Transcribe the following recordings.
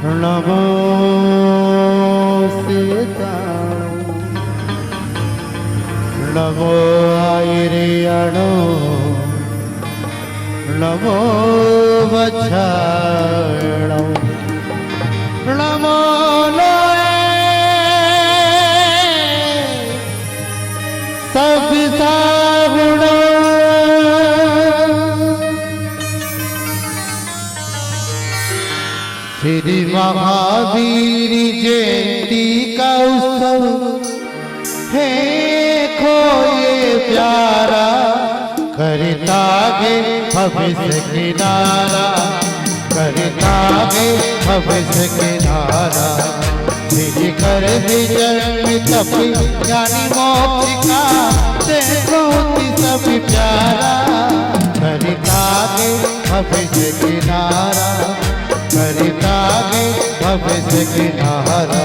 नमो सीताणु नमो आयरियाणो नमो वच्छाणो नमो लोए सविसागुणो श्री महावीर जयंती का उत्सव है खोए प्यारा करता गे भविष्य किनारा करता गे भविष्य किनारा निज कर जन्म तप ज्ञानी मोक्ष का देखो सब प्यारा करता गे भविष्य किनारा करता गे भविष्य किनारा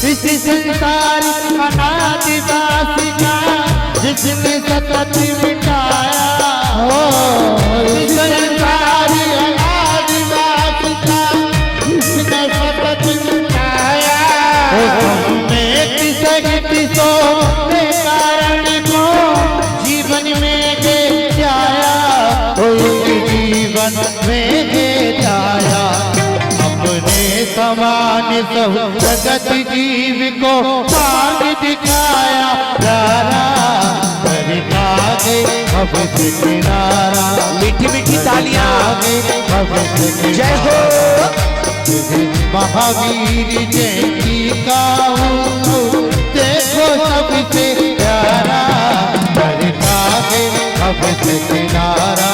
इस संसार अनादिवासी का जिसने सतत मिटाया हो इस संसार अनादिवासी का जिसने सतत मिटाया हमें किसो के कारण को जीवन में दे जाया जीवन में दे जाया अपने समान सब जगत जीव को मार्ग दिखाया प्यारा करता गे भविष्य किनारा मीठी मीठी तालियां भविष्य जय हो महावीर जयंती का देखो सबसे प्यारा करता गे भविष्य किनारा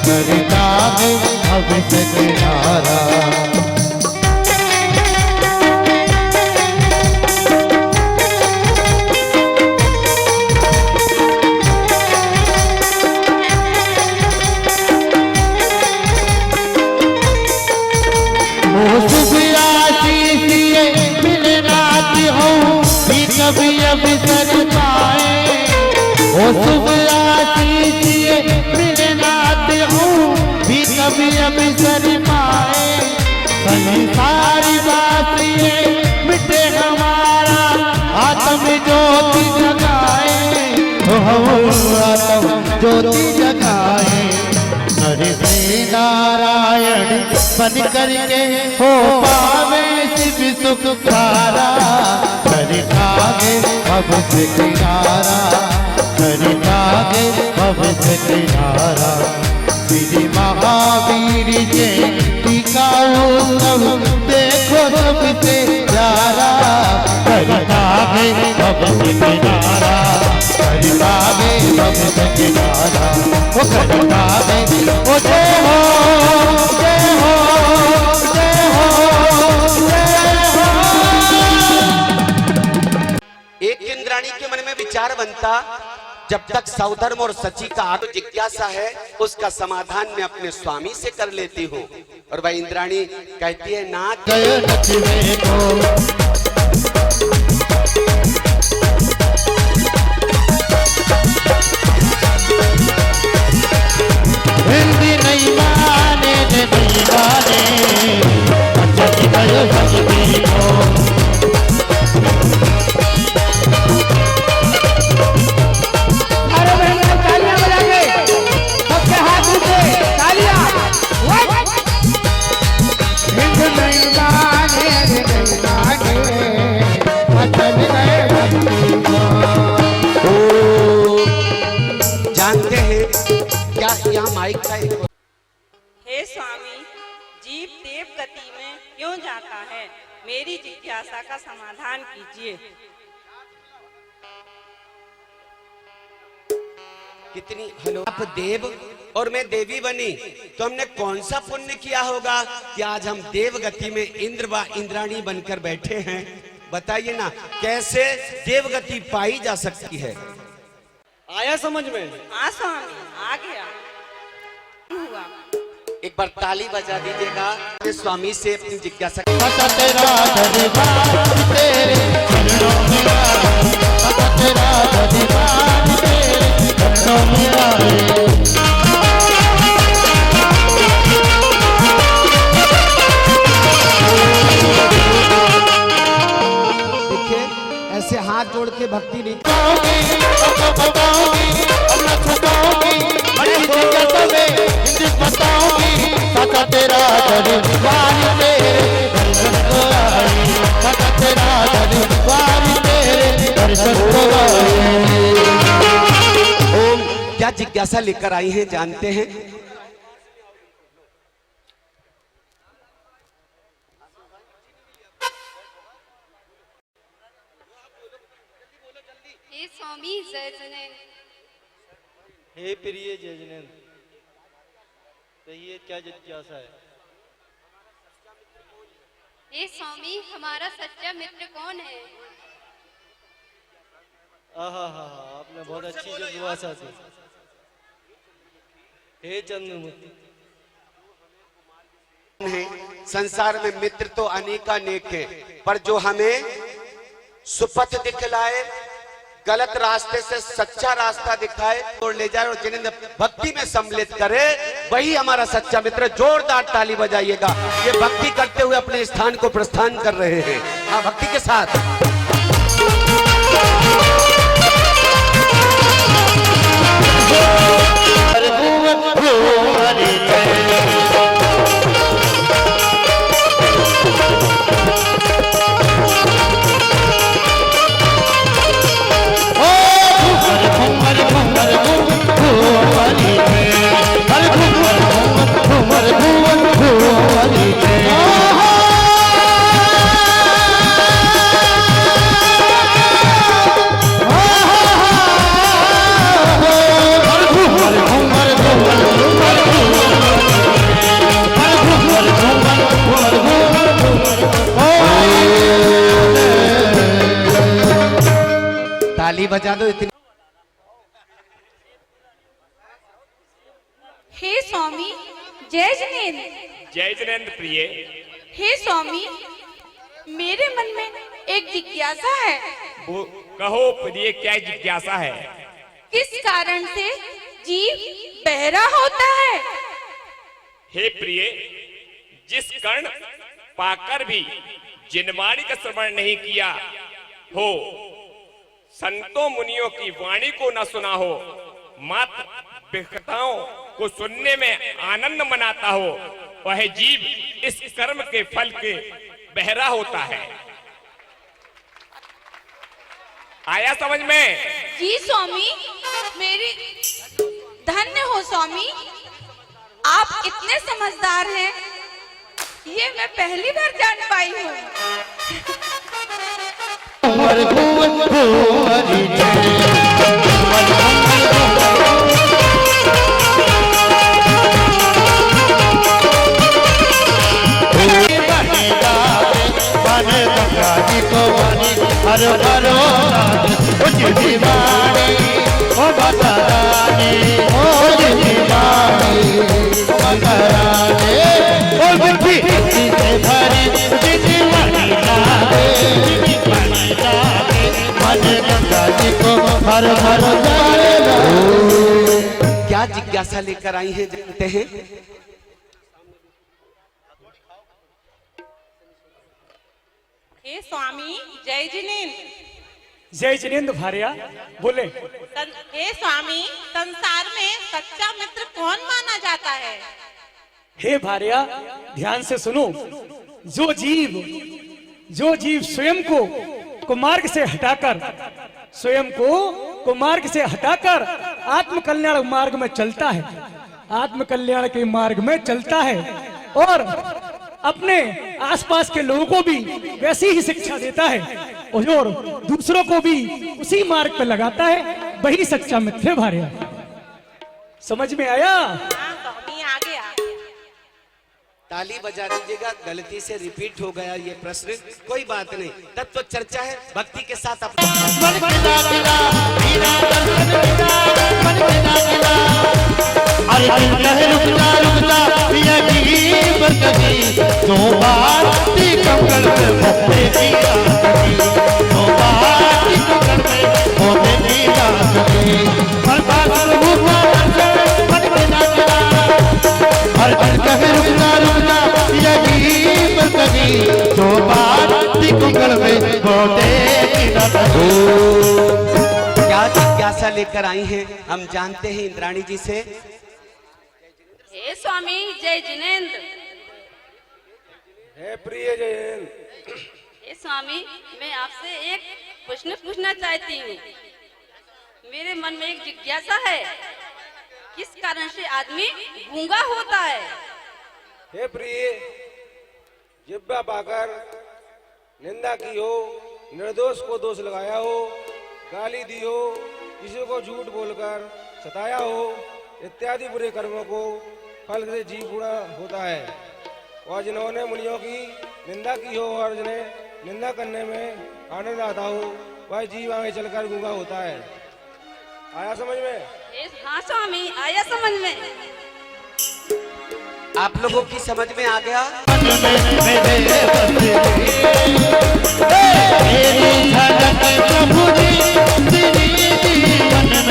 करता गे भविष्य किनारा कभी अवसर पाए ओ शुभ आशीष मिलनाते हूँ भी कभी अवसर पाए संसारी बात ये मिटे हमारा आत्म ज्योति जगाए आत्म ज्योति जगाए हरे से नारायण बन करके हो पावे शिव सुख खारा करता गे भविष्य किनारा करता गे भविष्य किनारा श्री महावीर जयंती का उत्सव देखो सबसे प्यारा करता गे भविष्य किनारा करता गे भविष्य किनारा वो करता गे ओ जय हो जय हो जय हो जय हो। एक इंद्राणी के मन में विचार बनता जब तक सौधर्म और सची का आत्म जिज्ञासा है उसका समाधान मैं अपने स्वामी से कर लेती हूँ। और वह इंद्राणी कहती है नाथ हिंदी नहीं माने नहीं माने जानते हैं क्या यहाँ माइक का हे स्वामी, जीव देव गति में क्यों जाता है? मेरी जिज्ञासा का समाधान कीजिए। कितनी हेलो आप देव और मैं देवी बनी तो हमने कौन सा पुण्य किया होगा कि आज हम देव गति में इंद्र व इंद्राणी बनकर बैठे हैं? बताइए ना कैसे देव गति पाई जा सकती है? आया समझ में? हाँ स्वामी, आ गया। हुआ एक बार ताली बजा दीजिएगा स्वामी से अपनी जिज्ञासा। तेरा दरबार तेरे चरणों में आए, तेरा दरबार तेरे चरणों में आए। देखिए ऐसे हाथ जोड़ के भक्ति नहीं तेरा दरबार तेरे दर्शन को आए, तेरा दरबार तेरे दर्शन को आए। ओम क्या जिज्ञासा लेकर आई हैं जानते हैं? हे स्वामी जय जिनेंद्र। हे प्रिय जय जिनेंद्र, कहिए क्या जिज्ञासा है? हे स्वामी हमारा सच्चा मित्र कौन है? आहा हा आपने बहुत अच्छी जिज्ञासा दी। हे चंद्रमुखी, संसार में मित्र तो अनेकानेक है, पर जो हमें सुपथ दिखलाए, गलत रास्ते से सच्चा रास्ता दिखाए और ले जाए और जिन्हें भक्ति में सम्मिलित करे, वही हमारा सच्चा मित्र। जोरदार ताली बजाइएगा। ये भक्ति करते हुए अपने स्थान को प्रस्थान कर रहे हैं। हाँ, भक्ति के साथ ताली बजा दो इतनी। हे स्वामी जय जिनेंद्र। जय जिनेंद्र प्रिय। हे स्वामी मेरे मन में एक जिज्ञासा है। वो कहो प्रिय, क्या जिज्ञासा है? किस कारण से जीव बहरा होता है? हे प्रिय, जिस कर्ण पाकर भी जिनवाणी का श्रवण नहीं किया हो, संतों मुनियों की वाणी को न सुना हो, मात्र विकताओं को सुनने में आनंद मनाता हो, वह जीव इस कर्म के फल के बहरा होता है। आया समझ में? जी स्वामी, मेरी धन्य हो स्वामी, आप इतने समझदार हैं, ये मैं पहली बार जान पाई हूँ। हर भरो कुछ दीवानी ओ बकरानी, ओ दीवानी ओ बकरानी, ओ बुद्धि से भरी दीवानी लागे, दीवानी लागे मन गंगा जी को हर भरो जाएगा। क्या जिज्ञासा लेकर आई हैं जानते हैं? हे स्वामी जय जिनेंद्र। जय जिनेंद्र भार्या बोले। हे स्वामी, संसार में सच्चा मित्र कौन माना जाता है? हे भार्या ध्यान से सुनो। जो जीव स्वयं को कुमार्ग से हटाकर, स्वयं को कुमार्ग से हटाकर आत्म कल्याण मार्ग में चलता है, आत्म कल्याण के मार्ग में चलता है और अपने आसपास के लोगों को भी वैसी ही शिक्षा देता है और दूसरों को भी उसी मार्ग पर लगाता है, वही सच्चा मित्र भार्या। समझ में आया? स्वामी आ गया। ताली बजा दीजिएगा। गलती से रिपीट हो गया ये प्रश्न, कोई बात नहीं, तत्व चर्चा है भक्ति के साथ। अरे रुक जा दो बार कंकड़ में मोते की रात की, दो बार कंकड़ में मोते की रात की। हर बार रुकना मन के ना चला, हर घर कहे रुकना रुकना यही बरकती, दो बार कंकड़ में मोते की रात की। क्या जिज्ञासा लेकर आई हैं हम जानते हैं इंद्राणी जी से। हे स्वामी जय जिनेन्द्र। हे प्रिय जैन। हे स्वामी मैं आपसे एक प्रश्न पूछना चाहती हूँ। मेरे मन में एक जिज्ञासा है, किस कारण से आदमी गूंगा होता है? हे प्रिय, जिब्बा पाकर निंदा की हो, निर्दोष को दोष लगाया हो, गाली दी हो, किसी को झूठ बोलकर सताया हो, इत्यादि बुरे कर्मों को फल से जीव पूरा होता है। और जिन्होंने मुनियों की निंदा की हो और जिन्हें निंदा करने में आनंद आता हो, वह जीव आगे चलकर गूंगा होता है। आया समझ में? हाँ स्वामी आया समझ में। आप लोगों की समझ में आ गया? प्रभु जी जीवन में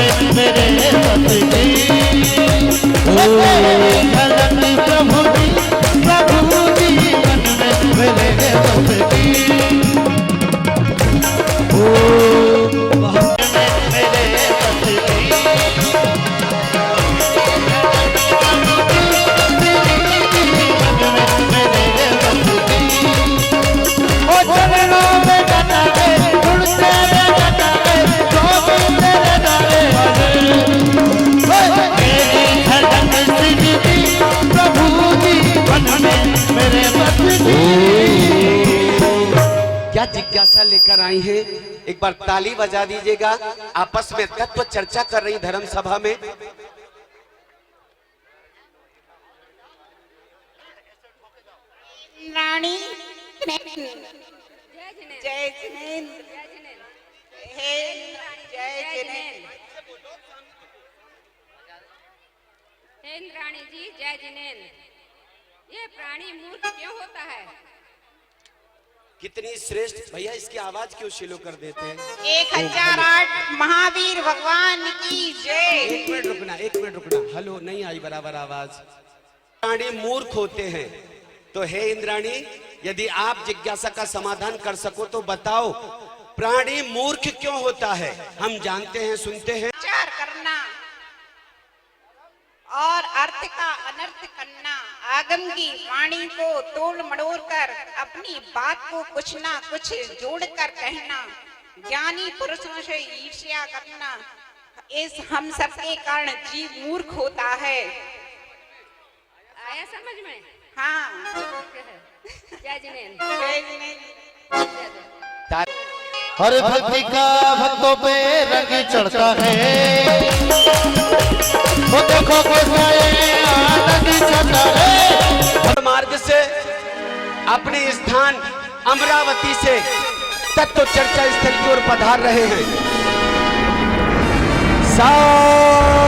मेरे बसती, प्रभु जी जीवन में मेरे बसती, क्या जिज्ञासा लेकर आई हैं? एक बार ताली बजा दीजिएगा। आपस में तत्व चर्चा कर रही धर्म सभा में। रानी जय जिनेन्द्र। जय जिनेन्द्र। हे जय जिनेन्द्र। हे इंद्राणी जी जय जिनेन्द्र। ये प्राणी मूर्ख क्यों होता है? कितनी श्रेष्ठ भैया, इसकी आवाज क्यों शिलो कर देते हैं? 1008 महावीर भगवान की जय। एक मिनट रुकना। हेलो, नहीं आई बराबर आवाज। प्राणी मूर्ख होते हैं, तो हे इंद्राणी यदि आप जिज्ञासा का समाधान कर सको तो बताओ, प्राणी मूर्ख क्यों होता है? हम जानते हैं, सुनते हैं। विचार करना और अर्थ का अनर्थ करना, आगम की वाणी को तोड़ मड़ोड़ कर अपनी बात को कुछ ना कुछ जोड़कर कहना, ज्ञानी पुरुषों से ईर्ष्या करना, इस हम सब के कारण जीव मूर्ख होता है। आया समझ में? हाँ जय जिनेन्द्र। जय जिनेन्द्र। हर भक्ति का भक्तों पे रंग चढ़ता है, वो देखो कैसा ये आनंद चढ़ता है। मार्ग से अपने स्थान अमरावती से तत्व चर्चा स्थल की ओर पधार रहे हैं। सावधान,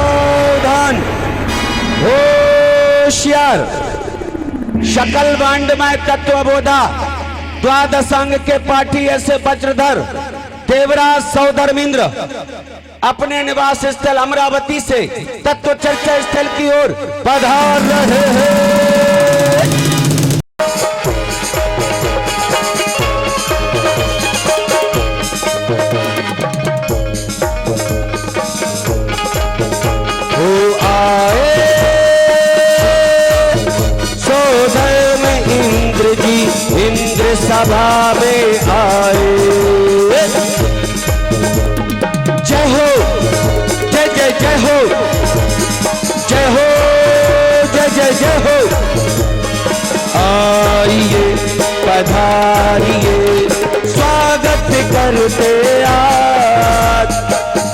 होशियार, शकल बांडमय तत्वबोधा, द्वादशांग के पाठी ऐसे वज्रधर देवराज सौधर्मेंद्र अपने निवास स्थल अमरावती से तत्व चर्चा स्थल की ओर पधार रहे हैं। हो आए सौधर्म इंद्र जी, इंद्र सभा में आए। जय हो, जय जय जय हो, जय हो, जय जय जय हो। आइए पधारिए, स्वागत करते आज,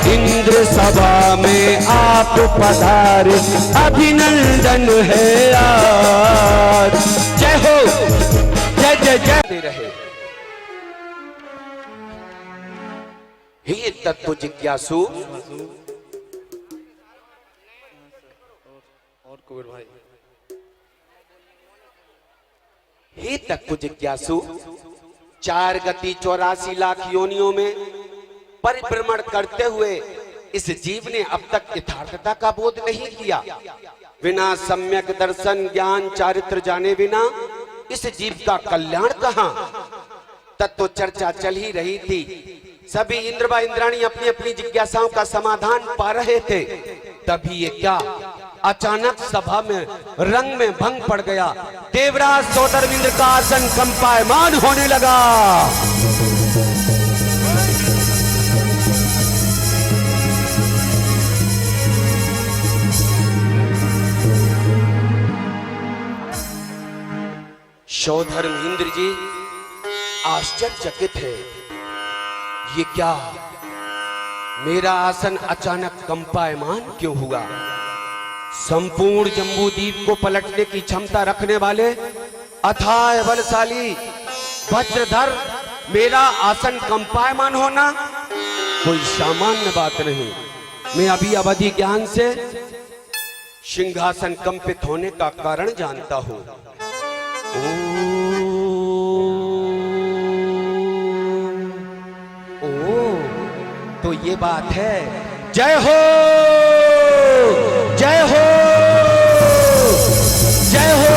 इंद्र सभा में आप पधारे, अभिनंदन है आज। जय हो, जय जय जय दे रहे। हे तत्व जिज्ञासु, और कुबेर भाई, हे तक को जिज्ञासु, 4 गति 84 लाख योनियों में परिभ्रमण करते हुए इस जीव ने अब तक यथार्थता का बोध नहीं किया। बिना सम्यक दर्शन ज्ञान चारित्र जाने बिना इस जीव का कल्याण कहां? तत्व चर्चा चल ही रही थी। सभी इंद्र व इंद्राणी अपनी अपनी जिज्ञासाओं का समाधान पा रहे थे। तभी ये क्या अचानक सभा में रंग में भंग पड़ गया। देवराज सौधर्मिंद्र का आसन कंपायमान होने लगा। सौधर्मिंद्र जी आश्चर्यचकित है। ये क्या, मेरा आसन अचानक कंपायमान क्यों हुआ? संपूर्ण जम्बूद्वीप को पलटने की क्षमता रखने वाले अथाह बलशाली वज्रधर, मेरा आसन कंपायमान होना कोई सामान्य बात नहीं। मैं अभी अवधि ज्ञान से सिंहासन कंपित होने का कारण जानता हूं। तो ये बात है। जय हो, जय हो, जय हो।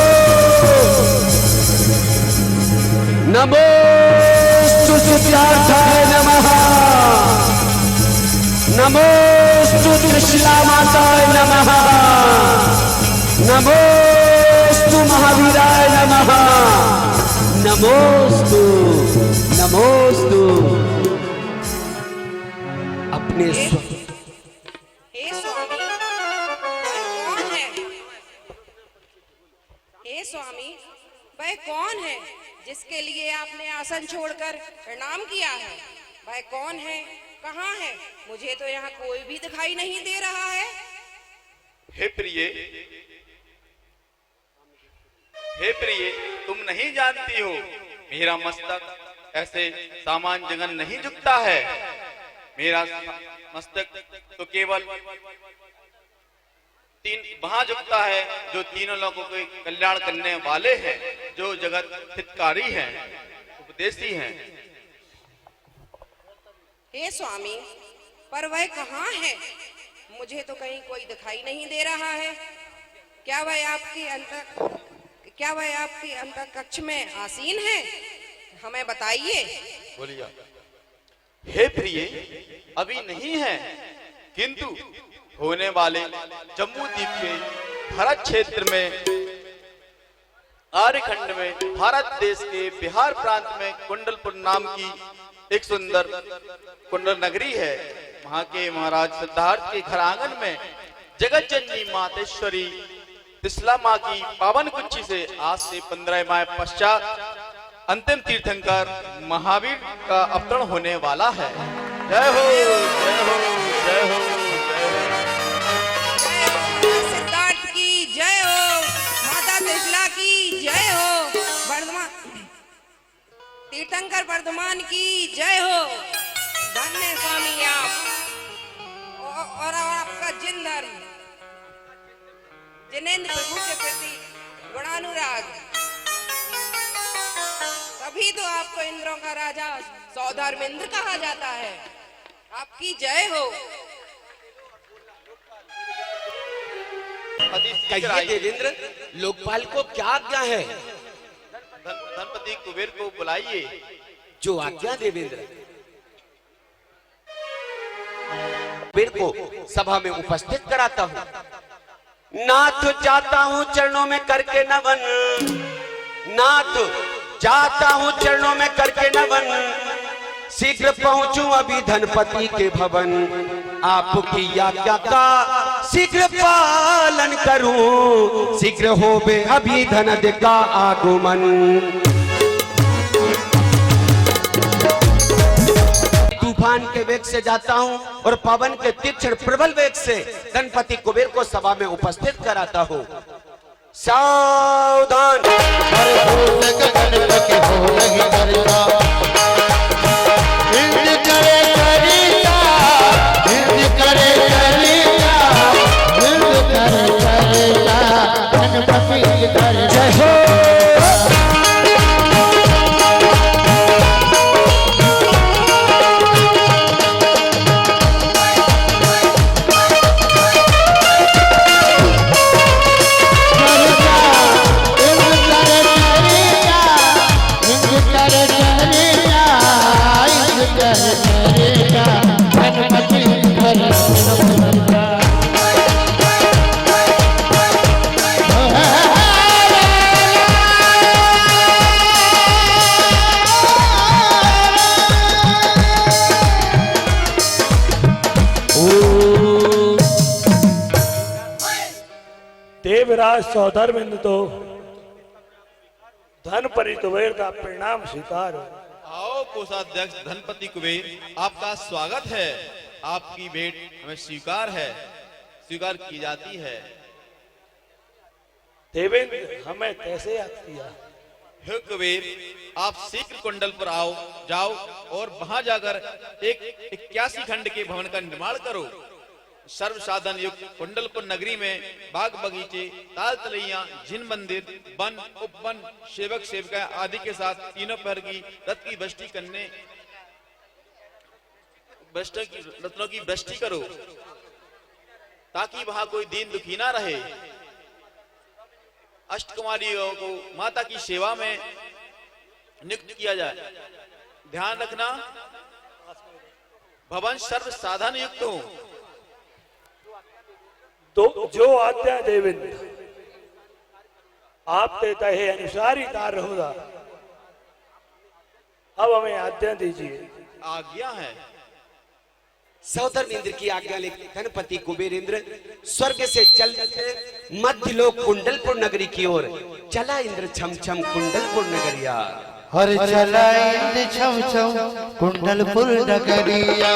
नमोस्तु सिद्धार्थाय नमः, नमोस्तु त्रिशिला माताय नमः, नमोस्तु महावीराय नमः, नमोस्तु नमोस्तु। अपने हे स्वामी, कौन है? हे स्वामी, वह कौन है जिसके लिए आपने आसन छोड़कर प्रणाम किया है? वह कौन है, कहाँ है? मुझे तो यहाँ कोई भी दिखाई नहीं दे रहा है। हे प्रिय, तुम नहीं जानती हो, मेरा मस्तक ऐसे सामान जगन नहीं झुकता है। मेरा मस्तक तो केवल वहां झुकता है जो तीनों लोगों के कल्याण करने वाले हैं, जो जगत हितकारी हैं, उपदेशी हैं। हे स्वामी, पर वह कहाँ है? मुझे तो कहीं कोई दिखाई नहीं दे रहा है। क्या वह आपके अंतर कक्ष में आसीन है? हमें बताइए। बोलिए। हे प्रिय, अभी नहीं है, किंतु होने वाले जम्बूद्वीप के भरत क्षेत्र में, आर्यखंड में, भारत देश के बिहार प्रांत में कुंडलपुर नाम की एक सुंदर कुंडल नगरी है। वहां के महाराज सिद्धार्थ के घर आंगन में जगत जननी मातेश्वरी त्रिशला माँ की पावन कुंची से आज से 15 माह पश्चात अंतिम तीर्थंकर महावीर का अवतरण होने वाला है। जय हो, जय हो, जय हो, जय हो। सिद्धार्थ की जय हो, माता त्रिशला की जय हो, वर्धमान तीर्थंकर वर्धमान की जय हो। धन्य स्वामी आप, और आपका जिन धर्म जिनेंद्र प्रभु के प्रति गुणानुराग, तभी तो आपको इंद्रों का राजा सौधर्मिंद्र कहा जाता है। आपकी जय हो। कहिए देवेंद्र, लोकपाल को क्या आज्ञा है? धनपति कुबेर को बुलाइए। जो आज्ञा देवेंद्र। कुबेर को सभा में उपस्थित कराता हूँ। नाथ जाता हूँ चरणों में करके नमन, नाथ जाता हूँ चरणों में करके नमन, शीघ्र पहुंचूं अभी धनपति के भवन, आपकी आज्ञा का शीघ्र पालन करूं, शीघ्र होवे अभी धनद का आगमन। तूफान के वेग से जाता हूं और पवन के तीक्ष्ण प्रबल वेग से गणपति कुबेर को सभा में उपस्थित कराता हूं। सावधान। जय हो महाराज सौधर्मिंद तो धनपति कुबेर का परिणाम स्वीकार। आओ कोषाध्यक्ष धनपति कुबेर, आपका स्वागत है। आपकी भेंट हमें स्वीकार की जाती है। देवेंद्र हमें कैसे याद किया? हे कुबेर, आप शीघ्र कुंडलपुर जाओ और वहां जाकर एक 81 खंड के भवन का निर्माण करो। सर्व साधन युक्त कुंडलपुर नगरी में बाग बगीचे, ताल तलैया, जिन मंदिर, वन, उपवन, सेवक सेविका आदि के साथ तीनों पहर की रथ की रत्नों की वृष्टि करो, ताकि वहां कोई दीन दुखी ना रहे। अष्टकुमारियों को माता की सेवा में नियुक्त किया जाए। ध्यान रखना, भवन सर्व साधन युक्त हो। तो जो आज्ञा देवेंद्र, आप देता है अनुसार ही कार्य होगा। अब हमें आज्ञा दीजिए। आज्ञा है। सौधर्म इंद्र की आज्ञा लेकर धनपति कुबेर इंद्र स्वर्ग से चल मध्य लोक कुंडलपुर नगरी की ओर चला। इंद्र छम छम कुंडलपुर नगरिया, हर चला इंद्र छम छम कुंडलपुर नगरिया।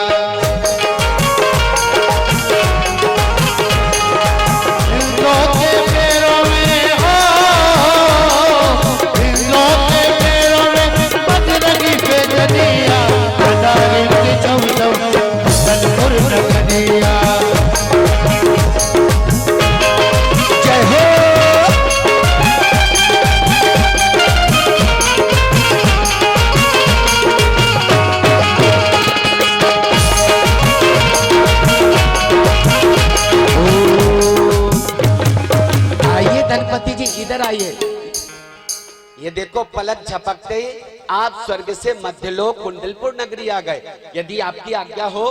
इंद्रों के पैरों में हो, इंद्रों के पैरों में बजरंगी पैजनिया, चला इंद्र छम छम कुंडलपुर नगरिया। जय हो। धनपति जी इधर आइए। ये देखो, पलक झपकते ही आप स्वर्ग से मध्यलोक कुंडलपुर नगरी आ गए। यदि आपकी आज्ञा हो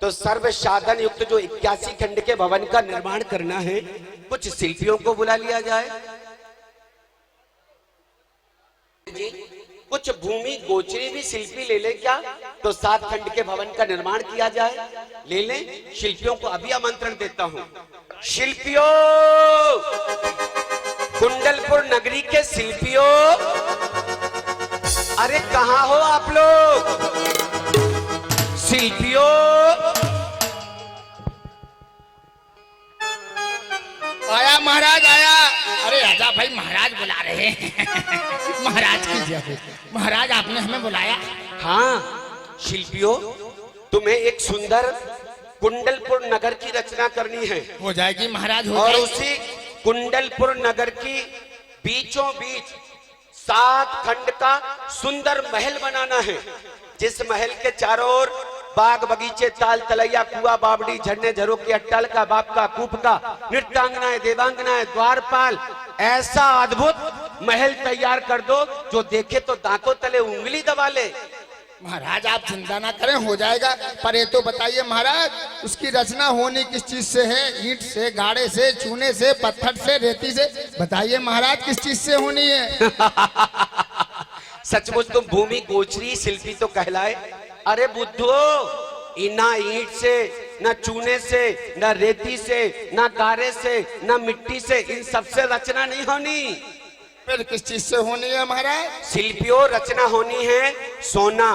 तो सर्व साधन युक्त जो 81 खंड के भवन का निर्माण करना है, कुछ शिल्पियों को बुला लिया जाए। जी, कुछ भूमि गोचरी भी शिल्पी ले ले क्या, तो 7 खंड के भवन का निर्माण किया जाए। ले ले, शिल्पियों को अभी आमंत्रण देता हूं। शिल्पियों, कुंडलपुर नगरी के शिल्पियों, अरे कहां हो आप लोग? शिल्पियों, आया महाराज आया। अरे राजा भाई, महाराज बुला रहे हैं। महाराज की जय। महाराज आपने हमें बुलाया? हाँ शिल्पियों, तुम्हें एक सुंदर कुंडलपुर नगर की रचना करनी है। हो जाएगी महाराज, हो और जाएगी। उसी कुंडलपुर नगर की बीचों बीच 7 खंड का सुंदर महल बनाना है, जिस महल के चारों ओर बाग बगीचे, ताल तलैया, कुआ बावड़ी, झरने झरोके, अट्टालिका, बाप का, कूप का, नृत्यांगनाएं, देवांगनाएं, द्वारपाल, ऐसा अद्भुत महल तैयार कर दो जो देखे तो दांतों तले उंगली दबा ले। महाराज आप चिंता ना करें, हो जाएगा। पर ये तो बताइए महाराज, उसकी रचना होनी किस चीज से है? ईंट से, गाड़े से, चूने से, पत्थर से, रेती से? बताइए महाराज, किस चीज से होनी है? सचमुच तुम भूमि गोचरी शिल्पी तो कहलाए। अरे बुद्धो, ना ईंट से, ना चूने से, ना रेती से, ना गारे से, ना मिट्टी से, इन सबसे रचना नहीं होनी। फिर किस चीज से होनी है महाराज? शिल्पियों, रचना होनी है सोना,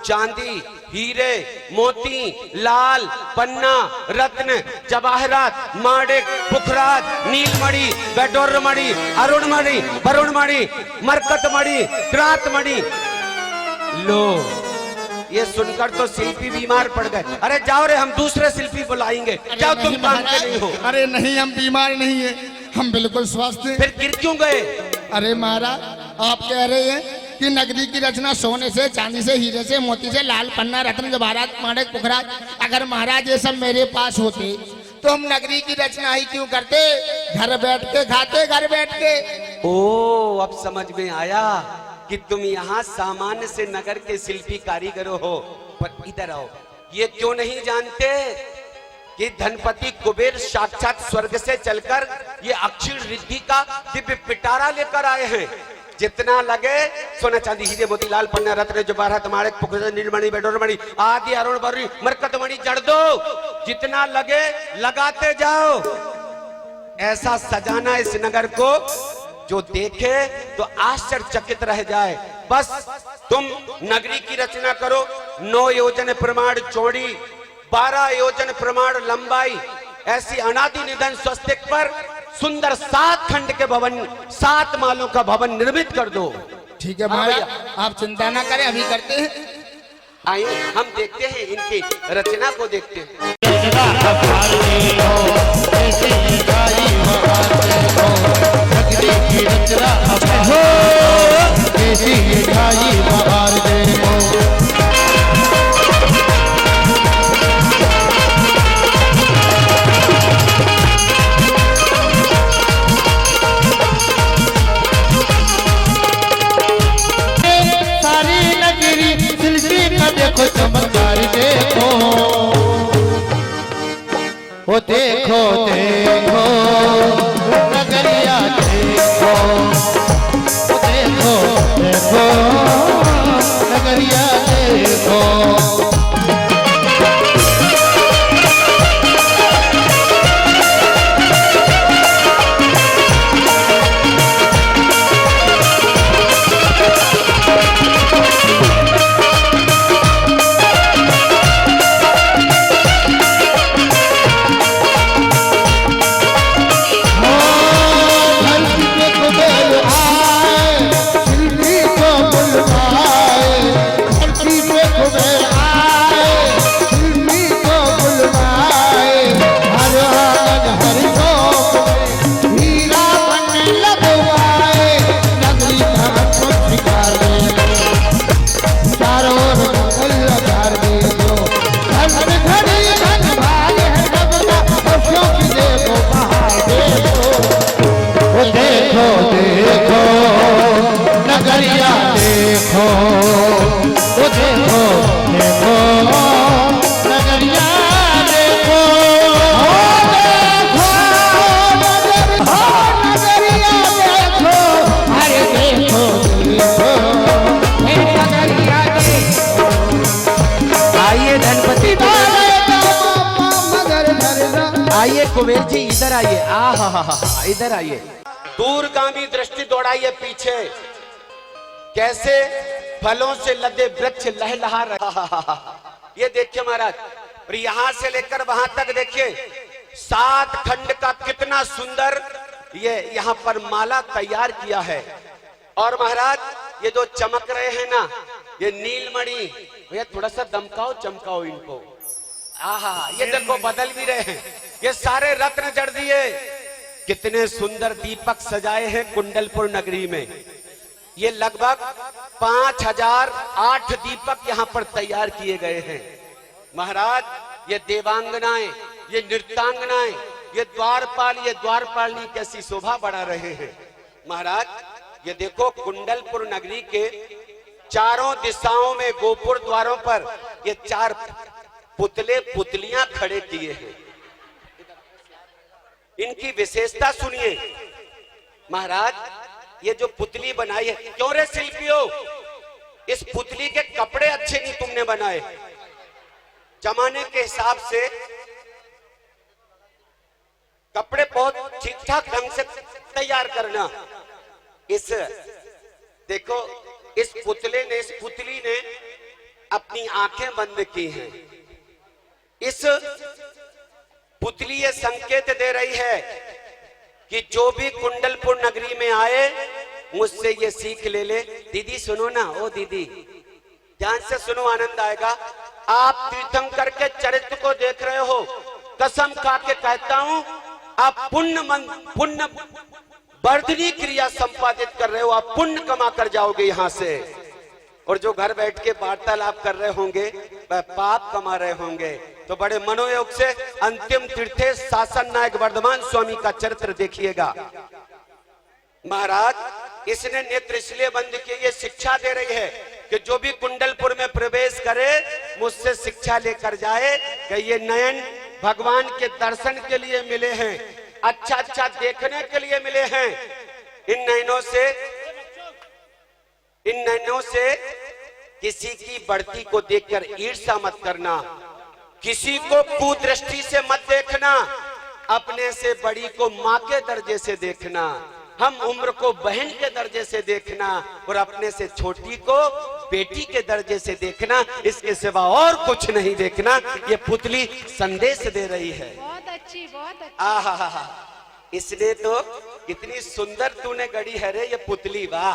चांदी, हीरे, मोती, लाल, पन्ना, रत्न, जवाहरात, माणिक, पुखराज, नीलमणि, बैडोरमणि, अरुणमणि, वरुणमणि, मरकतमणि, क्रांतमणि। लो, ये सुनकर तो शिल्पी बीमार पड़ गए। अरे जाओ रे, हम दूसरे शिल्पी बुलाएंगे। जाओ, तुम काम के नहीं हो। अरे नहीं, हम बीमार नहीं है, हम बिल्कुल स्वस्थ हैं। फिर गिर क्यों गए? अरे महाराज, आप कह रहे हैं कि नगरी की रचना सोने से, चांदी से, हीरे से, मोती से, लाल, पन्ना, रत्न, जवाहरात, माणिक, पुखराज। अगर महाराज ये सब मेरे पास होते तो हम नगरी की रचना ही क्यों करते? घर बैठ के खाते, घर बैठ के। ओ, अब समझ में आया कि तुम यहाँ सामान्य से नगर के शिल्पी कारीगर हो। पर इधर आओ, ये क्यों नहीं जानते कि धनपति कुबेर साक्षात स्वर्ग से चलकर ये अक्षीण रिद्धि का दिव्य पिटारा लेकर आए हैं। जितना लगे सोना चांदी हीरे मोती लाल पन्ना रत्न जवाहरात माणिक पुखराज नीलमणि बैडोरमणि आदि अरुण वरुण मरकतमणि जड़ दो, जितना लगे लगाते जाओ। ऐसा सजाना इस नगर को जो देखे तो आश्चर्यचकित रह जाए। बस तुम नगरी की रचना करो। 9 योजन प्रमाण चौड़ी, 12 योजन प्रमाण लंबाई, ऐसी अनादि निधन स्वस्तिक पर सुंदर 7 खंड के भवन, 7 मालों का भवन निर्मित कर दो। ठीक है महाराज, आप चिंता ना करें, अभी करते हैं। आइए हम देखते हैं, इनकी रचना को देखते हैं। सारी नगरी दिलसी का देखो चमत्कार देखो, ओ देखो देखो नगरिया देखो, ओ देखो देखो नगरिया देखो। आइए कुबेर जी इधर आइए, इधर आइए। दूरगामी दृष्टि दौड़ाइए पीछे, कैसे फलों से लदे वृक्ष लहलहा रहा। ये देखिए महाराज, और यहां से लेकर वहां तक देखिए 7 खंड का कितना सुंदर ये यहाँ पर माला तैयार किया है। और महाराज ये जो चमक रहे हैं ना, ये नीलमणि, भैया थोड़ा सा दमकाओ चमकाओ इनको। ये देखो बदल भी रहे हैं, ये सारे रत्न जड़ दिए। कितने सुंदर दीपक सजाए हैं कुंडलपुर नगरी में। ये लगभग 5008 दीपक यहाँ पर तैयार किए गए हैं। महाराज ये देवांगनाएं, ये नृत्यांगनाएं, ये द्वारपाल, ये द्वारपालनी कैसी शोभा बढ़ा रहे हैं। महाराज ये देखो कुंडलपुर नगरी के चारों दिशाओं में गोपुर द्वारों पर ये 4 पुतले पुतलियां खड़े किए हैं। इनकी विशेषता सुनिए महाराज। ये जो पुतली बनाई है, क्यों रे शिल्पियों, इस पुतली के कपड़े अच्छे नहीं तुमने बनाए। जमाने के हिसाब से कपड़े बहुत ठीक ठाक ढंग से तैयार करना। इस देखो इस पुतली ने अपनी आंखें बंद की हैं। इस पुतली ये संकेत दे रही है कि जो भी कुंडलपुर नगरी में आए मुझसे ये सीख ले ले। दीदी सुनो ना, ओ दीदी ध्यान से सुनो, आनंद आएगा। आप तीर्थंकर के चरित्र को देख रहे हो, कसम खा के कहता हूं आप पुण्य वर्धनी क्रिया संपादित कर रहे हो। आप पुण्य कमा कर जाओगे यहां से। और जो घर बैठ के वार्तालाप कर रहे होंगे वह पाप कमा रहे होंगे। तो बड़े मनोयोग से अंतिम तीर्थे शासन नायक वर्धमान स्वामी का चरित्र देखिएगा। महाराज इसने नेत्र इसलिए बंद किए, ये शिक्षा दे रही है कि जो भी कुंडलपुर में प्रवेश करे मुझसे शिक्षा लेकर जाए कि ये नयन भगवान के दर्शन के लिए मिले हैं, अच्छा अच्छा देखने के लिए मिले हैं। इन नयनों से किसी की बढ़ती को देखकर ईर्ष्या मत करना, किसी को कुदृष्टि से मत देखना। अपने से बड़ी को माँ के दर्जे से देखना, हम उम्र को बहन के दर्जे से देखना और अपने से छोटी को बेटी के दर्जे से देखना, इसके सिवा और कुछ नहीं देखना। ये पुतली संदेश दे रही है। बहुत अच्छी, बहुत अच्छी। आहा, इसने तो कितनी सुंदर तूने गढ़ी है रे ये पुतली, वाह।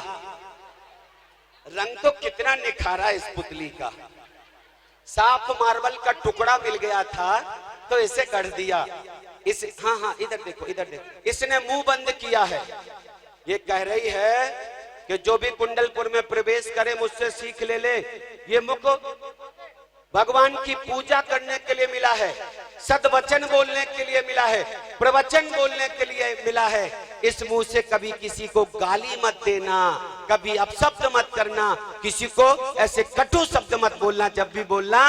रंग तो कितना निखारा इस पुतली का। साफ मार्बल का टुकड़ा मिल गया था तो इसे गढ़ दिया। इस हाँ, इधर देखो, इधर देखो, इसने मुंह बंद किया है। ये कह रही है कि जो भी कुंडलपुर में प्रवेश करे मुझसे सीख ले। ये मुख भगवान की पूजा करने के लिए मिला है, सद्वचन बोलने के लिए मिला है, प्रवचन बोलने के लिए मिला है। इस मुंह से कभी किसी को गाली मत देना, कभी अपशब्द मत करना, किसी को ऐसे कटु शब्द मत बोलना। जब भी बोलना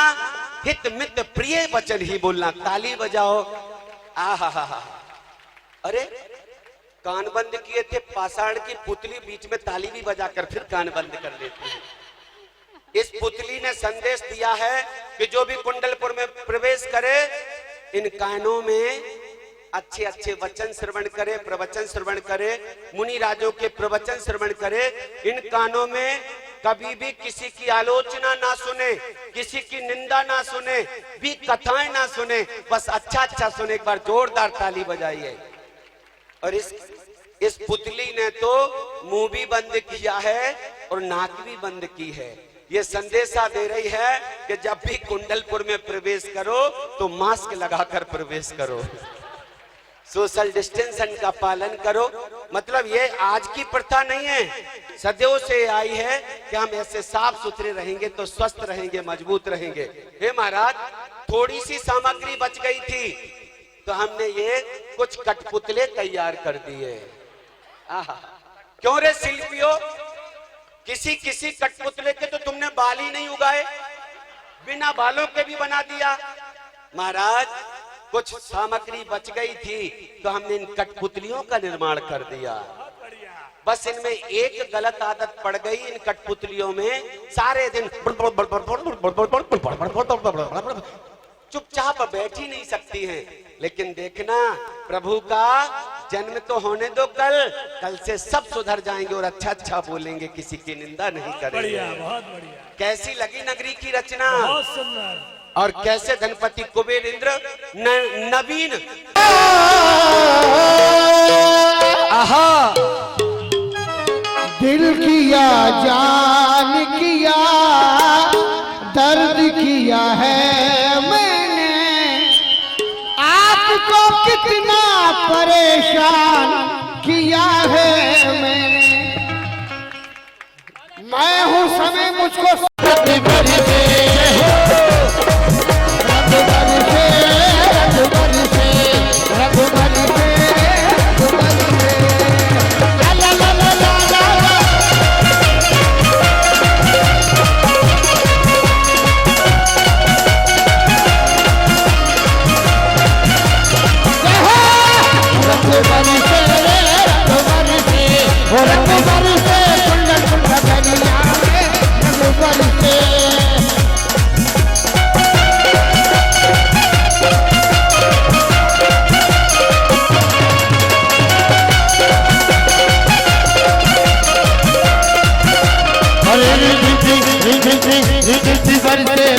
हित मित प्रिय वचन ही बोलना। ताली बजाओ। आहा, अरे कान बंद किए थे, पाषाण की पुतली बीच में ताली भी बजाकर फिर कान बंद कर लेती है। इस पुतली ने संदेश दिया है कि जो भी कुंडलपुर में प्रवेश करे इन कानों में अच्छे अच्छे वचन श्रवण करे, प्रवचन श्रवण करे, मुनि राजों के प्रवचन श्रवण करे। इन कानों में कभी भी किसी की आलोचना ना सुने, किसी की निंदा ना सुने, भी कथाएं ना सुने, बस अच्छा अच्छा सुने। एक बार जोरदार ताली बजाइए। और इस पुतली ने तो मुंह भी बंद किया है और नाक भी बंद की है। ये संदेशा दे रही है कि जब भी कुंडलपुर में प्रवेश करो तो मास्क लगाकर प्रवेश करो, सोशल डिस्टेंस का पालन करो। मतलब ये आज की प्रथा नहीं है, सदियों से आई है कि हम ऐसे साफ सुथरे रहेंगे तो स्वस्थ रहेंगे, मजबूत रहेंगे। हे महाराज, थोड़ी सी सामग्री बच गई थी तो हमने ये कुछ कठपुतले तैयार कर दिए। क्यों रे शिल्पियों, किसी किसी कठपुतले के तो तुमने बाल ही नहीं उगाए, बिना बालों के भी बना दिया। महाराज, कुछ सामग्री बच गई थी तो हमने इन कठपुतलियों का निर्माण कर दिया। बस इनमें एक गलत आदत पड़ गई इन कठपुतलियों में, सारे दिन चुपचाप बैठ ही नहीं सकती हैं। लेकिन देखना, प्रभु का जन्म तो होने दो, कल से सब सुधर जाएंगे और अच्छा अच्छा बोलेंगे, किसी की निंदा नहीं करेंगे। बढ़िया, बहुत बढ़िया। कैसी लगी नगरी की रचना? बहुत सुंदर। और कैसे धनपति कुबेर इंद्र नवीन आहा, दिल किया, जान किया, दर्द किया है मैंने, आपको कितना परेशान किया है मैंने। मैं हूँ समय मुझको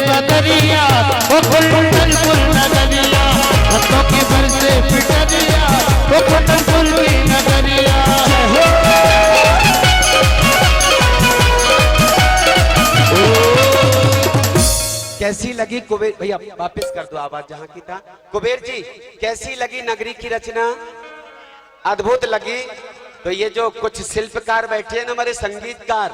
बदरिया, वो कुंडलपुर नगरिया, भक्तों की बरसे पिटरिया, वो कुंडलपुर की नगरिया। कैसी लगी कुबेर भैया, वापस कर दो आवाज जहां की था। कुबेर जी, कैसी लगी नगरी की रचना? अद्भुत लगी। तो ये जो कुछ शिल्पकार बैठे हैं ना, हमारे संगीतकार,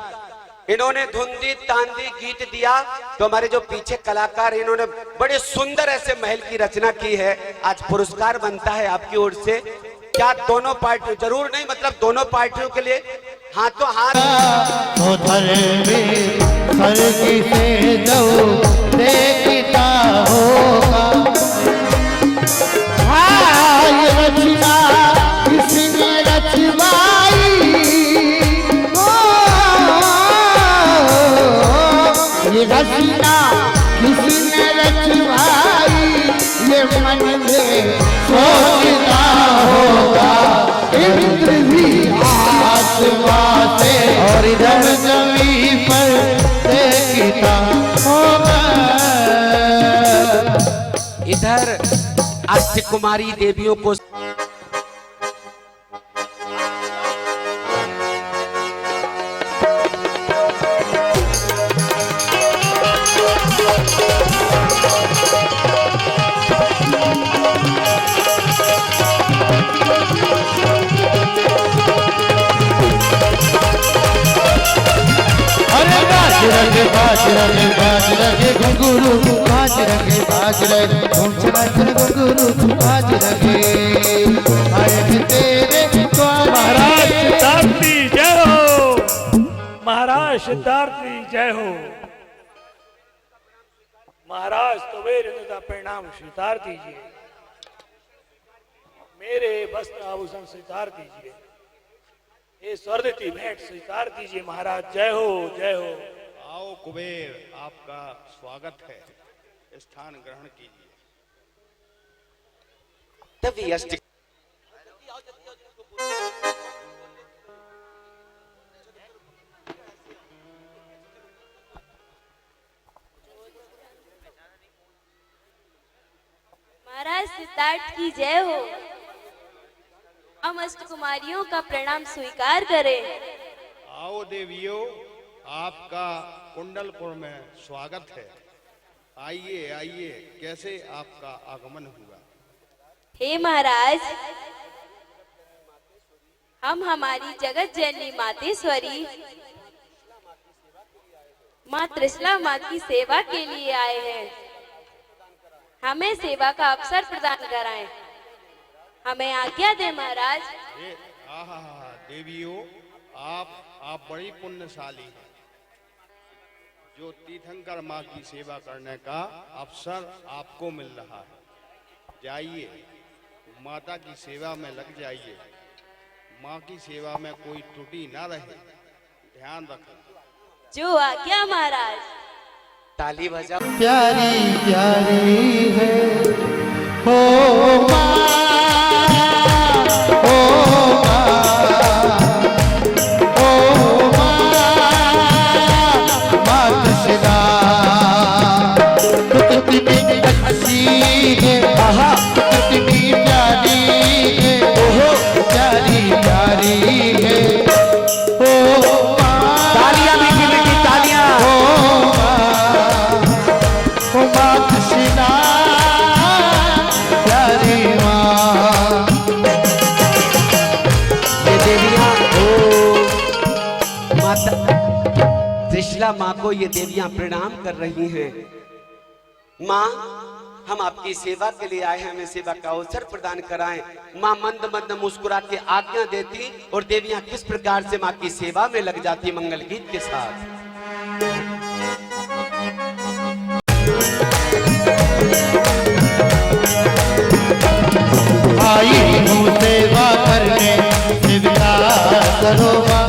इन्होंने धुंधी तांदी गीत दिया, तो हमारे जो पीछे कलाकार इन्होंने बड़े सुंदर ऐसे महल की रचना की है। आज पुरस्कार बनता है आपकी ओर से। क्या दोनों पार्टियों, जरूर नहीं, मतलब दोनों पार्टियों के लिए हाथों हाथ देखता होगा। रचना किसने रचवाई, ये रचना किसने रचवाई, ये मन में सोच अष्ट कुमारी देवियों को बाज रगे घुंघरू बाज रगे घूम चनाचन घुंघरू बाज रगे आए तेरे महाराज सिद्धार्थी जय हो। महाराज सिद्धार्थी जय हो। महाराज कुबेर का प्रणाम स्वीकार कीजिए। मेरे वस्त्र आभूषण स्वीकार कीजिए। ये स्वर्गति भेंट स्वीकार कीजिए। महाराज जय हो जय हो। आओ कुबेर, आपका स्वागत है, स्थान ग्रहण कीजिए। तभी अष्ट महाराज सिद्धार्थ की जय हो। हम अष्ट कुमारियों का प्रणाम स्वीकार करें। आओ देवियों, आपका कुंडलपुर में स्वागत है। आइए आइए, कैसे आपका आगमन हुआ? हे महाराज, हम हमारी जगत जननी मातेश्वरी माँ त्रिशला माँ की सेवा के लिए आए हैं। हमें सेवा का अवसर प्रदान कराएं। हमें आज्ञा दे महाराज। आहा देवियों, आप बड़ी पुण्यशाली हैं। जो तीर्थंकर माँ की सेवा करने का अवसर आपको मिल रहा है। जाइए, माता की सेवा में लग जाइए। माँ की सेवा में कोई त्रुटि ना रहे, ध्यान रखें। जो आज्ञा महाराज। ताली बजाओ। प्यारी प्यारी है हो माँ, हो त्रिशला माँ को ये देवियां प्रणाम कर रही हैं। माँ, हम आपकी सेवा के लिए आए हैं, हमें सेवा का अवसर प्रदान कराएं। माँ मंद मंद मुस्कुरा के आज्ञा देती और देवियां किस प्रकार से माँ की सेवा में लग जाती मंगल गीत के साथ। आई हूँ सेवा करने, स्वीकार करो माँ।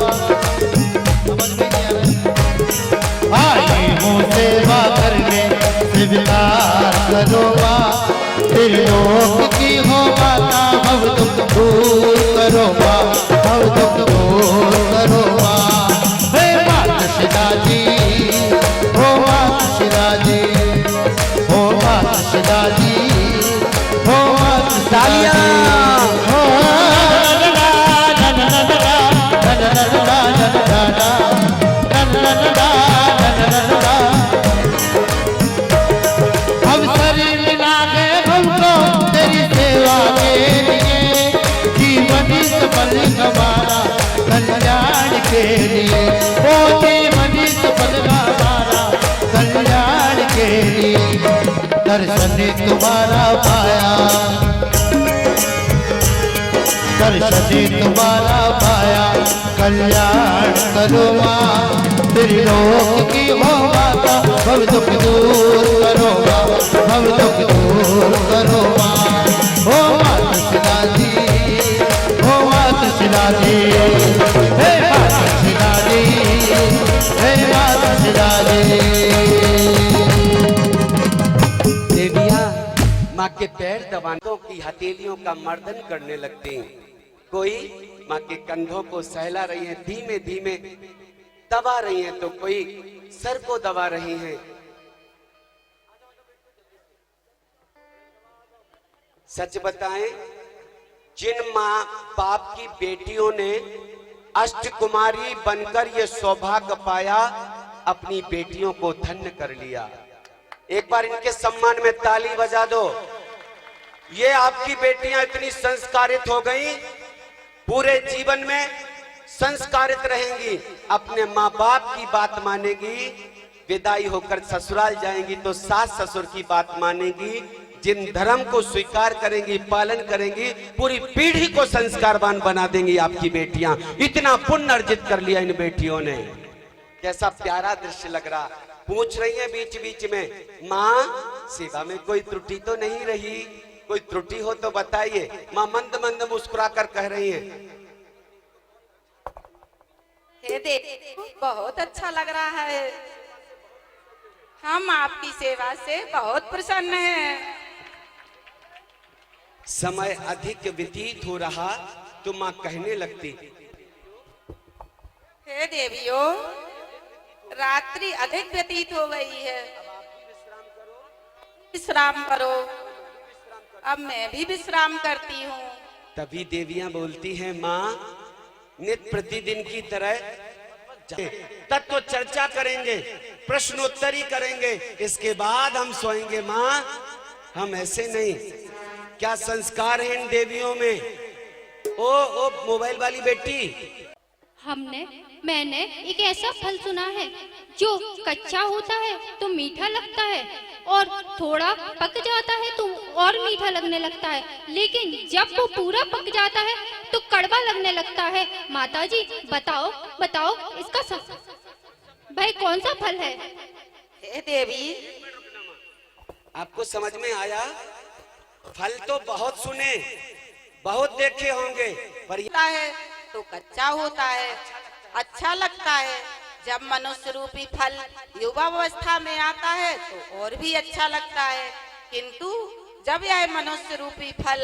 आई हूँ सेवा करने, स्वीकार करो माँ। त्रिलोक की हो माता, भव दुख दूर करो माँ, भव दुख दूर करो माँ। हे माता शिला जी, हो माता शिला जी, हो माता शिला जी, हो माता शिला जी। हम शरीर मिला गए हमको तेरी सेवा के लिए, जीवन सफल हमारा कल्याण के लिए। ओ जीवन सफल हमारा कल्याण के लिए। दर्शन तुम्हारा पाया, दर्शन तुम्हारा पाया, कल्याण करो माँ। त्रिलोक की हो माता, भव दुख दूर करो माँ, भव दुख दूर करो माँ। हो माता शिला जी, हो माता शिला जी, हे माता शिला जी, हे माता शिला जी। देवियां माँ के पैर दबानों की हथेलियों का मर्दन करने लगती। कोई माँ के कंधों को सहला रही है, धीमे धीमे दबा रही हैं, तो कोई सर को दबा रही हैं। सच बताएं, जिन माँ बाप की बेटियों ने अष्टकुमारी बनकर ये सौभाग्य पाया, अपनी बेटियों को धन्य कर लिया। एक बार इनके सम्मान में ताली बजा दो। ये आपकी बेटियां इतनी संस्कारित हो गई, पूरे जीवन में संस्कारित रहेंगी, अपने माँ बाप की बात मानेगी, विदाई होकर ससुराल जाएंगी तो सास ससुर की बात मानेगी, जिन धर्म को स्वीकार करेंगी, पालन करेंगी, पूरी पीढ़ी को संस्कारवान बना देंगी आपकी बेटियां। इतना पुण्य अर्जित कर लिया इन बेटियों ने। कैसा प्यारा दृश्य लग रहा। पूछ रही है बीच बीच में, माँ सेवा में कोई त्रुटि तो नहीं रही? कोई त्रुटि हो तो बताइए। माँ मंद मंद मुस्कुराकर कह रही है, हे देव, बहुत अच्छा लग रहा है। हम आपकी सेवा से बहुत प्रसन्न हैं। समय अधिक व्यतीत हो रहा तो माँ कहने लगती, हे देवियों, रात्रि अधिक व्यतीत हो गई है, विश्राम करो। अब मैं भी विश्राम करती हूँ। तभी देवियां बोलती हैं, माँ नित्य प्रतिदिन की तरह तत्व चर्चा करेंगे, प्रश्नोत्तरी करेंगे, इसके बाद हम सोएंगे। माँ हम ऐसे नहीं। क्या संस्कार है इन देवियों में? ओ मोबाइल वाली बेटी, मैंने एक ऐसा फल सुना है जो कच्चा होता है तो मीठा लगता है और थोड़ा पक जाता है तो और मीठा लगने लगता है, लेकिन जब वो पूरा पक जाता है तो कड़वा लगने लगता है। माताजी बताओ बताओ इसका भाई कौन सा फल है? हे देवी, आपको समझ में आया? फल तो बहुत सुने, बहुत देखे होंगे, पर है तो कच्चा होता है, अच्छा लगता है। जब मनुष्य रूपी फल युवावस्था में आता है तो और भी अच्छा लगता है, किंतु जब यह मनुष्य रूपी फल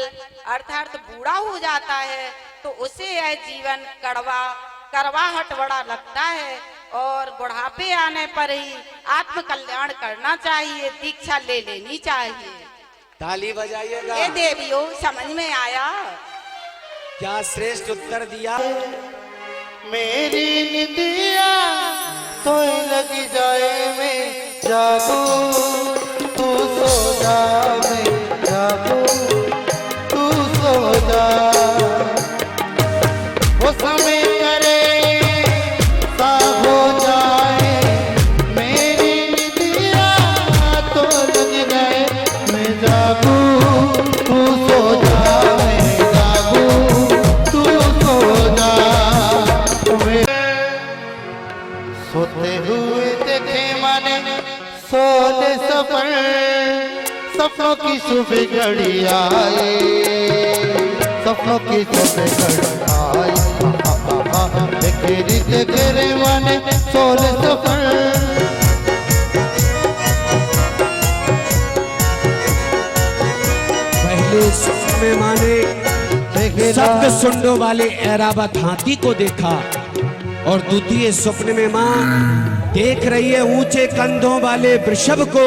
अर्थात बूढ़ा हो जाता है तो उसे यह जीवन करवाहट बड़ा लगता है और बुढ़ापे आने पर ही आत्म कल्याण करना चाहिए, दीक्षा ले लेनी चाहिए। ताली बजाइएगा। ये देवियों, समझ में आया? क्या श्रेष्ठ उत्तर दिया। मेरी निदिया तो लग जाए मैं जागू, तू सो जा मैं जागू, तू सो जा। वो समय करे सा हो जाए, मेरी निदिया तो लग जाए मैं जागू, तू सो जा मैं जागू, तू सो जा। सोते हुए देखे मैंने सोने सफर, सपनों की सुबह घड़ी आई, सपनों की सुबह घड़ी आई। देखे रे मैंने सोने सफर। पहले सपने में माने सप्त सुंडों वाले ऐरावत हाथी को देखा और द्वितीय स्वप्न में माँ देख रही है ऊंचे कंधों वाले वृषभ को।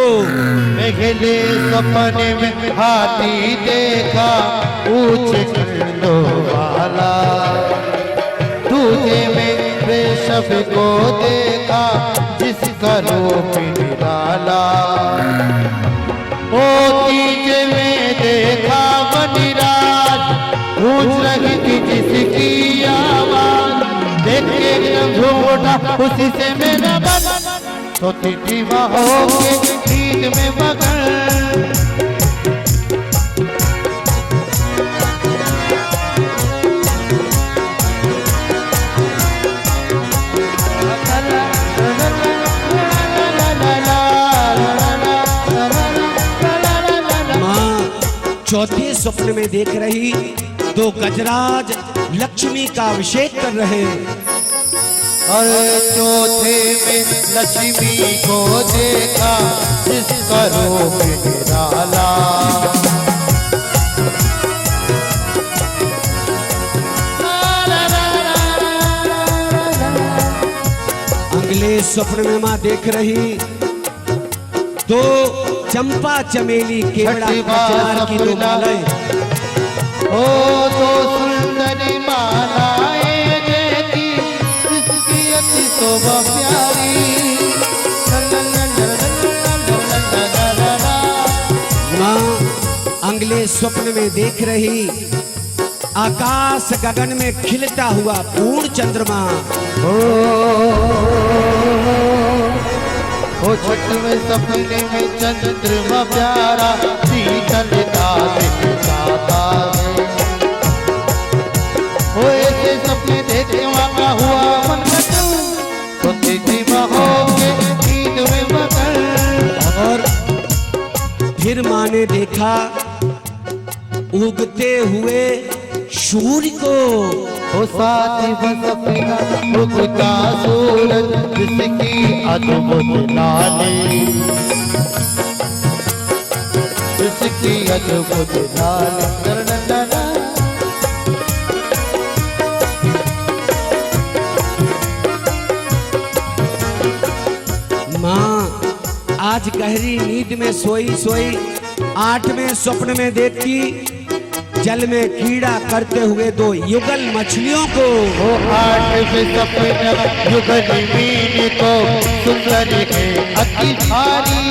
पहले सपने में हाथी देखा ऊंचे कंधों वाला, दूसरे में वृषभ को देखा जिसका रूप निराला। ओ तीजे में देखा वनिराज, पूछ रही थी जिसकी आवाज, देख के एकदम झूम उठा उसी से मेरा मन, तो दीवा हो के नींद में मगन। चौथे स्वप्न में देख रही तो गजराज लक्ष्मी का अभिषेक कर रहे। और चौथे में लक्ष्मी को देखा जिसका रूप निराला। अगले स्वप्न में माँ देख रही तो चंपा चमेली केवड़ा कचनार की दो मालाएं। ओ तो सुंदरी मालाएं देखी जिसकी अति शोभा प्यारी। माँ अंगले स्वप्न में देख रही आकाश गगन में खिलता हुआ पूर्ण चंद्रमा। ओ छठ में सपने में चंद्रमा प्यारा शीतलता दिखाता है। ओ ऐसे सपने देखे वाला हुआ मन मगन, तो तेजी महोगे नींद में मगन। और फिर माँ ने देखा उगते हुए सूर्य को। ओ साथी सपना उगता सूरज जिसकी अद्भुत लाली, जिसकी अद्भुत लाली। माँ आज गहरी नींद में सोई सोई 8वें स्वप्न में देखती जल में कीड़ा करते हुए 2 युगल मछलियों को। ओ 8वें सपना युगल मीन को सुंदर के अति भारी।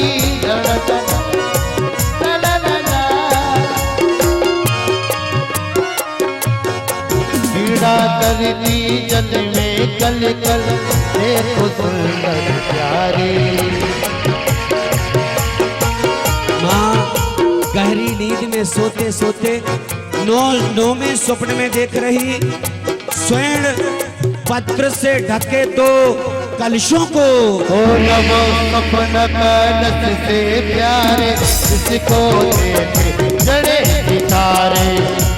कीड़ा करती जल में कल कल देखो सुंदर प्यारी। माँ गहरी नींद में सोते सोते 9वें स्वप्न में देख रही स्वर्ण पत्र से ढके 2 कलशों को। ओ नमो सपन कलश से प्यारे जिसको देखे जड़े सितारे,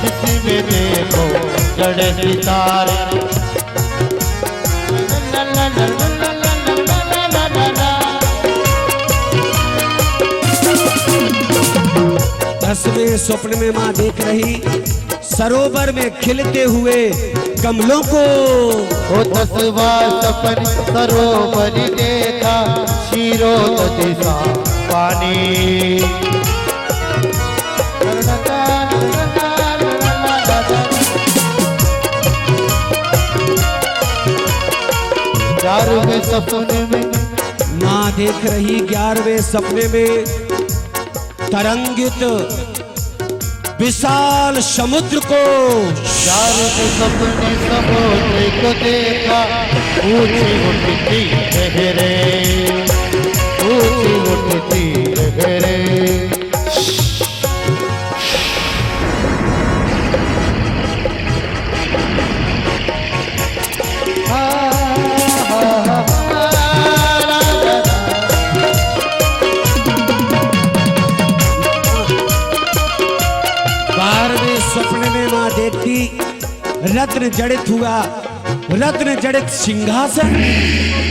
जिसमें देखो जड़े सितारे। 10वें स्वप्न में माँ देख रही सरोवर में खिलते हुए कमलों को। ओ 10वां सपन सरोवर देखा शीरोदति सा पानी। ग्यारहवें सपने में माँ देख रही 11वें सपने में तरंगित विशाल समुद्र को। 11वें सपने समुद्र को देखा ऊंची उठती लहरें, ऊंची उठती लहरें। स्वप्न में माँ देखती रत्न जड़ित हुआ, रत्न जड़ित सिंहासन।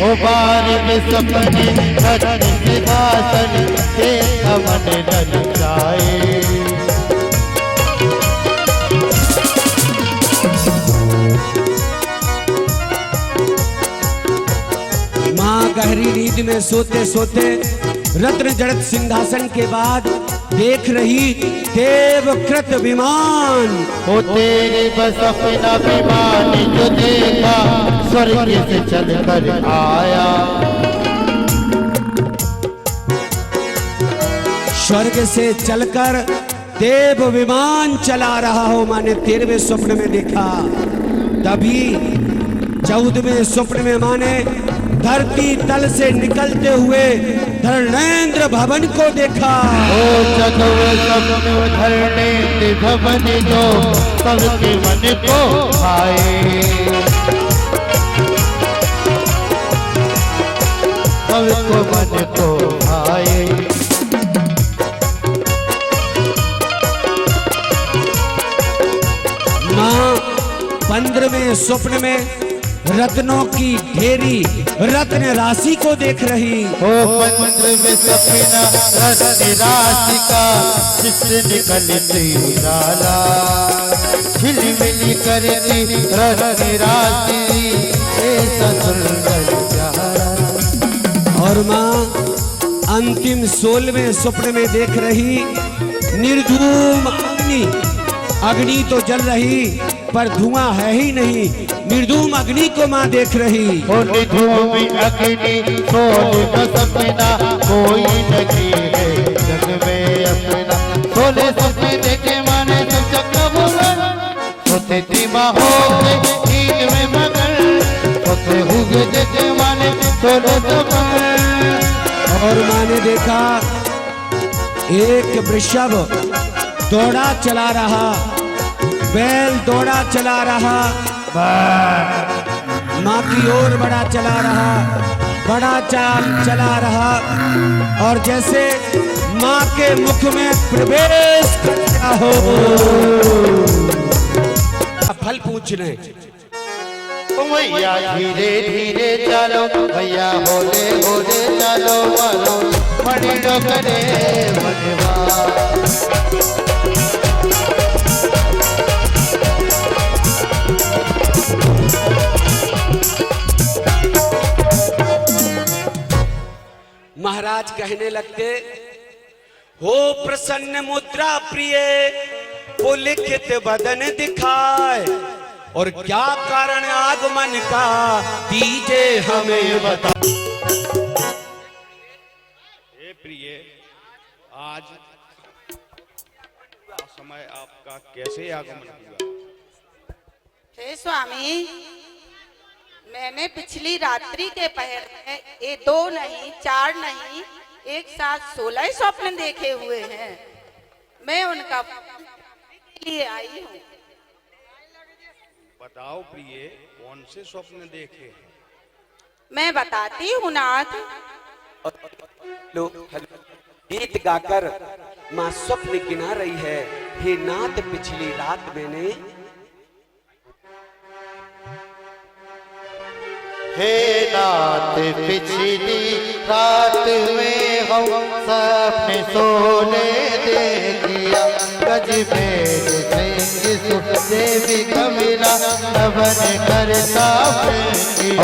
ओ 12वें सपने रत्न सिंहासन देखा मन रल जाए। माँ गहरी नींद में सोते सोते रत्न जड़ित सिंहासन के बाद देख रही देवकृत विमान। ओ तेरे बस अपना विमान जो देखा स्वर्ग से चलकर आया। स्वर्ग से चलकर देव विमान चला रहा हो माने 13वें स्वप्न में देखा। तभी 14वें स्वप्न में माने धरती तल से निकलते हुए धर्मेंद्र भवन को देखा। ओ 14वें स्वप्न में धर्मेंद्र भवन जो सबके मन को भाए, सबको मन को भाए। माँ 15वें स्वप्न में रत्नों की ढेरी रत्न राशि को देख रही। ओ 15वें सपना रत्न राशि का जिससे निकलती उजाला, झिलमिल करती रत्न राशि ऐसा सुंदर प्यारा। और माँ अंतिम 16वें स्वप्न में देख रही निर्धूम अग्नि। अग्नि तो जल रही पर धुआं है ही नहीं, निर्धूम अग्नि को माँ देख रही। निर्धूम अग्नि सोने का सपना कोई नहीं है जग में अपना। सोने सपने देखे माने सब जग बुलंद, सोते धीमा हो गए नींद में मगन, सोते हुए देखे माने सोने सपन। और माँ ने देखा एक वृषभ दौड़ा चला रहा, बैल दौड़ा चला रहा, माँ की ओर बड़ा चला रहा, बड़ा चाल चला रहा, और जैसे माँ के मुख में प्रवेश करता हो। फल पूछने भैया धीरे धीरे चलो, भैया होले होले चलो, मारो मणि डोकरे बनवा। महाराज कहने लगते, हो प्रसन्न मुद्रा प्रिय, पुलकित बदन दिखाए, और क्या कारण आगमन का दीजे हमें बता। हे प्रिय, आज समय आपका कैसे आगमन हुआ? हे स्वामी, मैंने पिछली रात्रि के पहर में ये 2 नहीं 4 नहीं एक साथ 16 स्वप्न देखे हुए हैं। मैं उनका लिए आई हूँ। बताओ प्रिय, कौन से स्वप्न देखे हैं? मैं बताती हूँ नाथ। गीत गाकर माँ स्वप्न गिना रही है। हे नाथ, पिछली रात मैंने, हे नाथ पिछली रात में हम सपने सोने देखिया, गजबेर देवी कमिला नभन करता।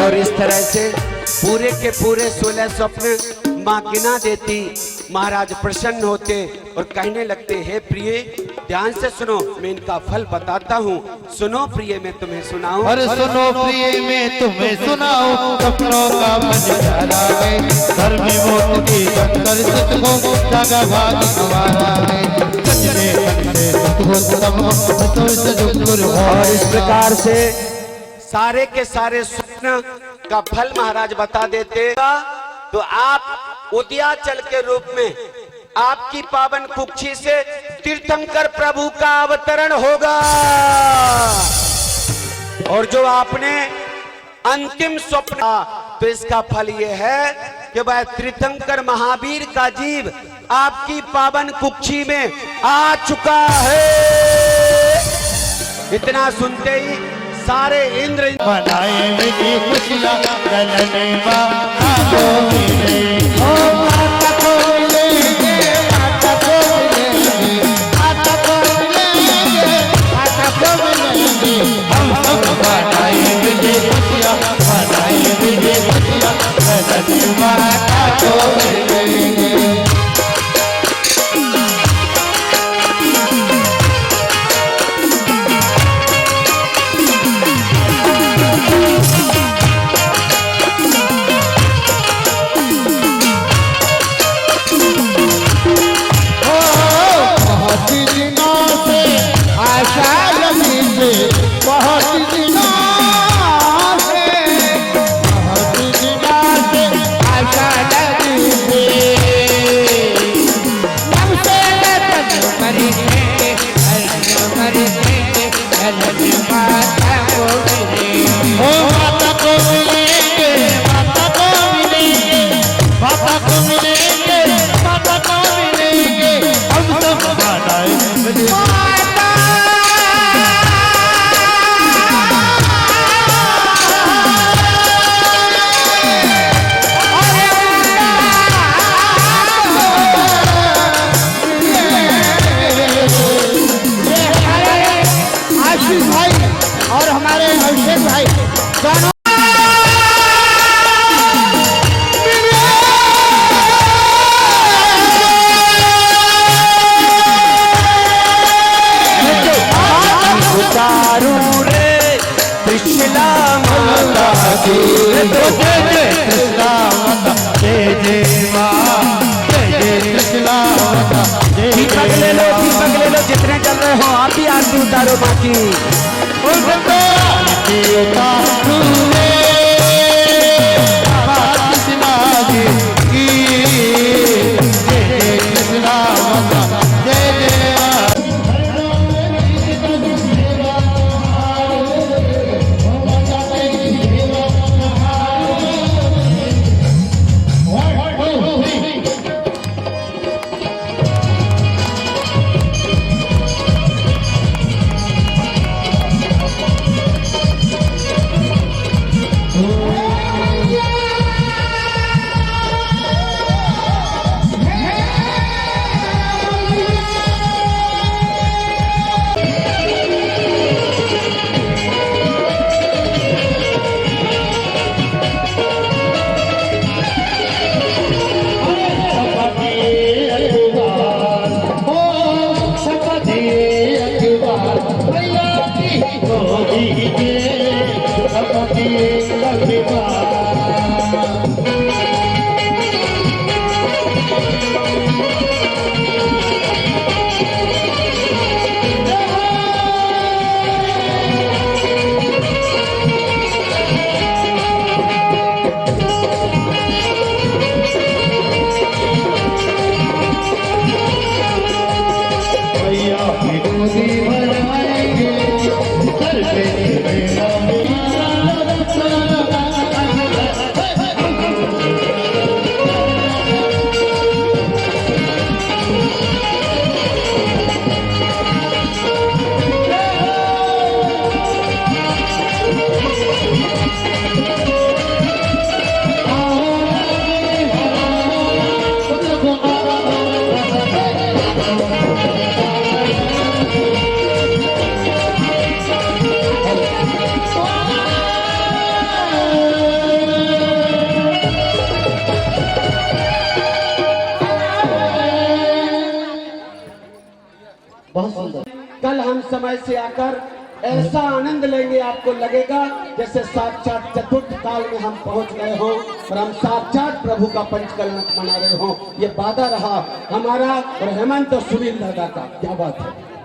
और इस तरह से पूरे के पूरे 16 स्वप्न माँ गिना देती। महाराज प्रसन्न होते और कहने लगते, हे प्रिय ध्यान से सुनो, मैं इनका फल बताता हूँ। सुनो प्रिय, मैं तुम्हें सुनाऊं। अरे सुनो प्रिय, मैं तुम्हें सुनाऊं। सपनों का मंजरा है, घर में मोत की शंकर सुत को जागा भाग हमारा है। और इस प्रकार से सारे के सारे स्वप्न का फल महाराज बता देते। तो आप उदयाचल के रूप में आपकी पावन कुक्षी से तीर्थंकर प्रभु का अवतरण होगा। और जो आपने अंतिम स्वप्न, तो इसका फल यह है कि वह तीर्थंकर महावीर का जीव आपकी पावन कुक्षी में आ चुका है। इतना सुनते ही सारे इंद्र मनाए मेरी खुशियाँ, गलने माता को मिले, ओ माता को मिलेंगे, माता को मिलेंगे, माता को मिलेंगे, माता को मिलेंगे। हम सब मनाए मेरी खुशियाँ, मनाए मेरी खुशियाँ, गलने माता को मिलेंगे। आशा उतारो माँ की। कल हम समय से आकर ऐसा आनंद लेंगे, आपको लगेगा जैसे साक्षात चतुर्थ काल में हम पहुंच गए हों और हम साक्षात प्रभु का पंचकल्प मना रहे हों। ये वादा रहा हमारा और हेमंत और सुनील दादा का। क्या बात है।